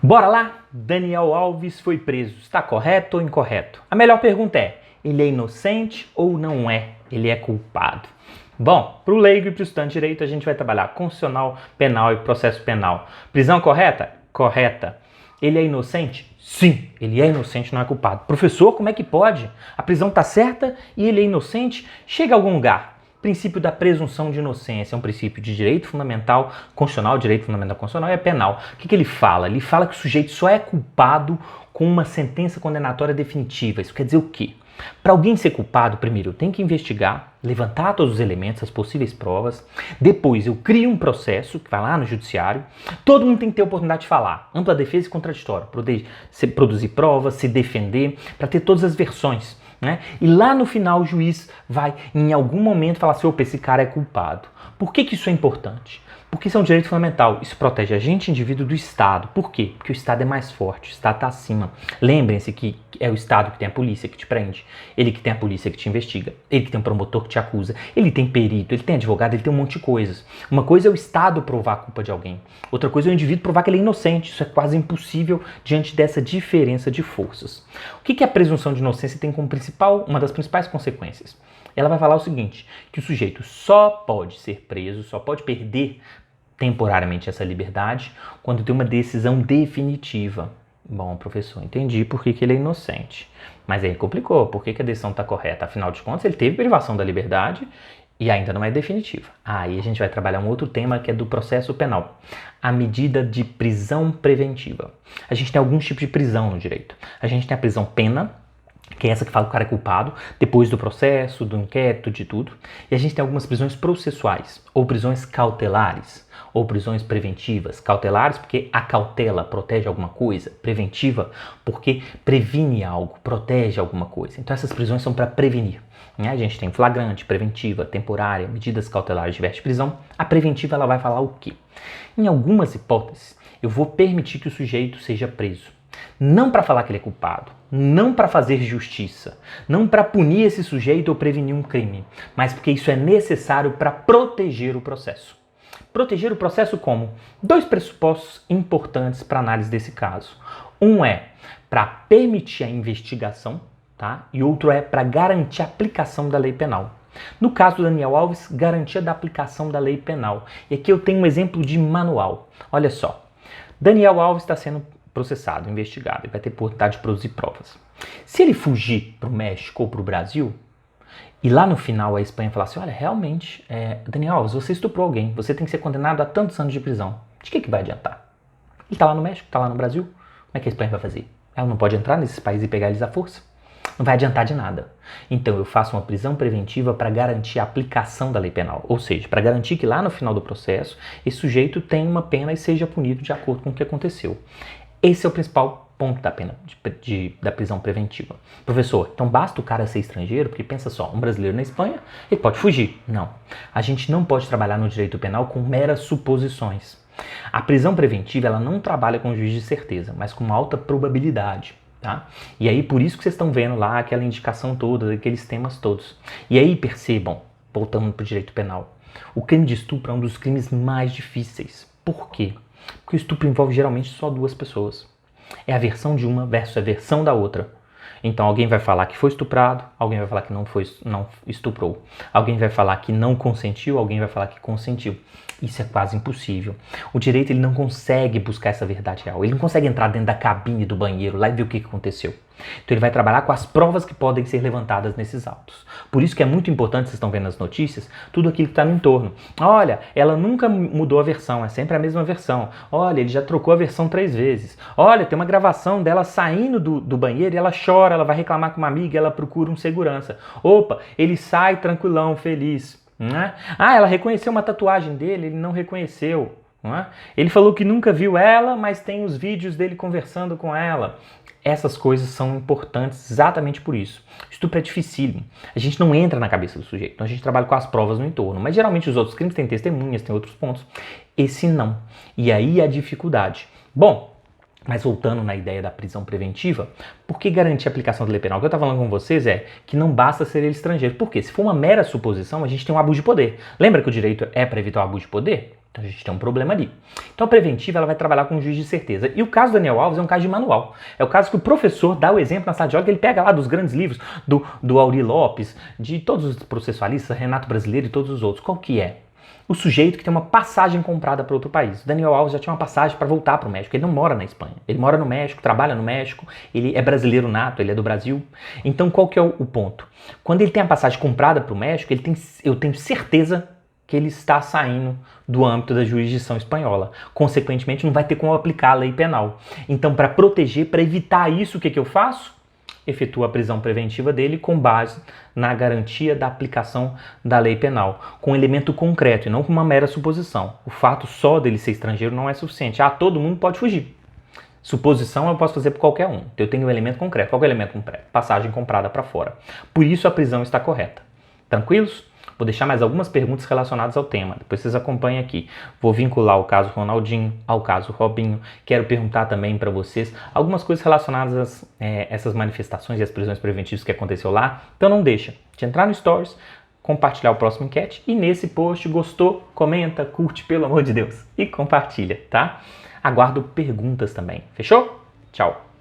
Bora lá? Daniel Alves foi preso. Está correto ou incorreto? A melhor pergunta é: ele é inocente ou não é? Ele é culpado? Bom, para o leigo e para o estudante de direito, a gente vai trabalhar constitucional, penal e processo penal. Prisão correta? Correta. Ele é inocente? Sim, ele é inocente, não é culpado. Professor, como é que pode? A prisão está certa e ele é inocente? Chega a algum lugar. Princípio da presunção de inocência é um princípio de direito fundamental constitucional, direito fundamental constitucional e é penal. O que ele fala? Ele fala que o sujeito só é culpado com uma sentença condenatória definitiva. Isso quer dizer o quê? Para alguém ser culpado, primeiro eu tenho que investigar, levantar todos os elementos, as possíveis provas. Depois eu crio um processo que vai lá no judiciário. Todo mundo tem que ter a oportunidade de falar. Ampla defesa e contraditório. Produzir provas, se defender, para ter todas as versões. Né? E lá no final o juiz vai em algum momento falar assim: opa, esse cara é culpado. Por que isso é importante? Porque isso é um direito fundamental. Isso protege a gente, indivíduo, do Estado. Por quê? Porque o Estado é mais forte, o Estado está acima. Lembrem-se que é o Estado que tem a polícia que te prende, ele que tem a polícia que te investiga, ele que tem um promotor que te acusa, ele tem perito, ele tem advogado, ele tem um monte de coisas. Uma coisa é o Estado provar a culpa de alguém, outra coisa é o indivíduo provar que ele é inocente. Isso é quase impossível diante dessa diferença de forças. O que a presunção de inocência tem como uma das principais consequências? Ela vai falar o seguinte, que o sujeito só pode ser preso, só pode perder temporariamente essa liberdade quando tem uma decisão definitiva. Bom, professor, entendi por que ele é inocente. Mas aí complicou, por que a decisão está correta? Afinal de contas, ele teve privação da liberdade e ainda não é definitiva. Aí a gente vai trabalhar um outro tema que é do processo penal. A medida de prisão preventiva. A gente tem alguns tipos de prisão no direito. A gente tem a prisão pena, que é essa que fala que o cara é culpado, depois do processo, do inquérito, de tudo. E a gente tem algumas prisões processuais, ou prisões cautelares, ou prisões preventivas. Cautelares porque a cautela protege alguma coisa, preventiva porque previne algo, protege alguma coisa. Então essas prisões são para prevenir. Né? A gente tem flagrante, preventiva, temporária, medidas cautelares diversas de prisão. A preventiva ela vai falar o quê? Em algumas hipóteses, eu vou permitir que o sujeito seja preso. Não para falar que ele é culpado, não para fazer justiça, não para punir esse sujeito ou prevenir um crime, mas porque isso é necessário para proteger o processo. Proteger o processo como? Dois pressupostos importantes para análise desse caso. Um é para permitir a investigação, tá? E outro é para garantir a aplicação da lei penal. No caso do Daniel Alves, garantia da aplicação da lei penal. E aqui eu tenho um exemplo de manual. Olha só, Daniel Alves está sendo processado, investigado, ele vai ter oportunidade de produzir provas. Se ele fugir para o México ou para o Brasil, e lá no final a Espanha falar assim: olha, realmente, Daniel Alves, você estuprou alguém, você tem que ser condenado a tantos anos de prisão. De que vai adiantar? Ele está lá no México, está lá no Brasil, como é que a Espanha vai fazer? Ela não pode entrar nesses países e pegar eles à força? Não vai adiantar de nada. Então eu faço uma prisão preventiva para garantir a aplicação da lei penal, ou seja, para garantir que lá no final do processo esse sujeito tenha uma pena e seja punido de acordo com o que aconteceu. Esse é o principal ponto da pena da prisão preventiva. Professor, então basta o cara ser estrangeiro? Porque pensa só, um brasileiro na Espanha, ele pode fugir. Não. A gente não pode trabalhar no direito penal com meras suposições. A prisão preventiva ela não trabalha com juiz de certeza, mas com uma alta probabilidade. Tá? E aí por isso que vocês estão vendo lá aquela indicação toda, aqueles temas todos. E aí percebam, voltando para o direito penal, o crime de estupro é um dos crimes mais difíceis. Por quê? Porque o estupro envolve geralmente só duas pessoas. É a versão de uma versus a versão da outra. Então alguém vai falar que foi estuprado, alguém vai falar que não estuprou. Alguém vai falar que não consentiu, alguém vai falar que consentiu. Isso é quase impossível. O direito ele não consegue buscar essa verdade real. Ele não consegue entrar dentro da cabine do banheiro lá e ver o que aconteceu. Então ele vai trabalhar com as provas que podem ser levantadas nesses autos. Por isso que é muito importante, vocês estão vendo nas notícias, tudo aquilo que está no entorno. Olha, ela nunca mudou a versão, é sempre a mesma versão. Olha, ele já trocou a versão 3 vezes. Olha, tem uma gravação dela saindo do banheiro e ela chora, ela vai reclamar com uma amiga e ela procura um segurança. Opa, ele sai tranquilão, feliz. Né? Ah, ela reconheceu uma tatuagem dele, ele não reconheceu. Né? Ele falou que nunca viu ela, mas tem os vídeos dele conversando com ela. Essas coisas são importantes exatamente por isso. Estupro é dificílimo. A gente não entra na cabeça do sujeito, então a gente trabalha com as provas no entorno. Mas geralmente os outros crimes têm testemunhas, tem outros pontos. Esse não. E aí a dificuldade. Bom, mas voltando na ideia da prisão preventiva, por que garantir a aplicação da lei penal? O que eu estou falando com vocês é que não basta ser ele estrangeiro. Por quê? Se for uma mera suposição, a gente tem um abuso de poder. Lembra que o direito é para evitar o abuso de poder? Então a gente tem um problema ali. Então a preventiva ela vai trabalhar com juiz de certeza. E o caso do Daniel Alves é um caso de manual. É o caso que o professor dá o exemplo na sala de aula, que ele pega lá dos grandes livros do Auri Lopes, de todos os processualistas, Renato Brasileiro e todos os outros. Qual que é? O sujeito que tem uma passagem comprada para outro país. O Daniel Alves já tinha uma passagem para voltar para o México. Ele não mora na Espanha. Ele mora no México, trabalha no México, ele é brasileiro nato, ele é do Brasil. Então qual que é o ponto? Quando ele tem a passagem comprada para o México, eu tenho certeza que ele está saindo do âmbito da jurisdição espanhola. Consequentemente, não vai ter como aplicar a lei penal. Então, para proteger, para evitar isso, o que eu faço? Efetuo a prisão preventiva dele com base na garantia da aplicação da lei penal, com um elemento concreto e não com uma mera suposição. O fato só dele ser estrangeiro não é suficiente. Todo mundo pode fugir. Suposição eu posso fazer por qualquer um. Eu tenho um elemento concreto. Qual é o elemento concreto? Passagem comprada para fora. Por isso a prisão está correta. Tranquilos? Vou deixar mais algumas perguntas relacionadas ao tema. Depois vocês acompanhem aqui. Vou vincular o caso Ronaldinho ao caso Robinho. Quero perguntar também para vocês algumas coisas relacionadas a essas manifestações e as prisões preventivas que aconteceu lá. Então não deixa de entrar no Stories, compartilhar o próximo enquete e nesse post gostou, comenta, curte, pelo amor de Deus, e compartilha, tá? Aguardo perguntas também. Fechou? Tchau!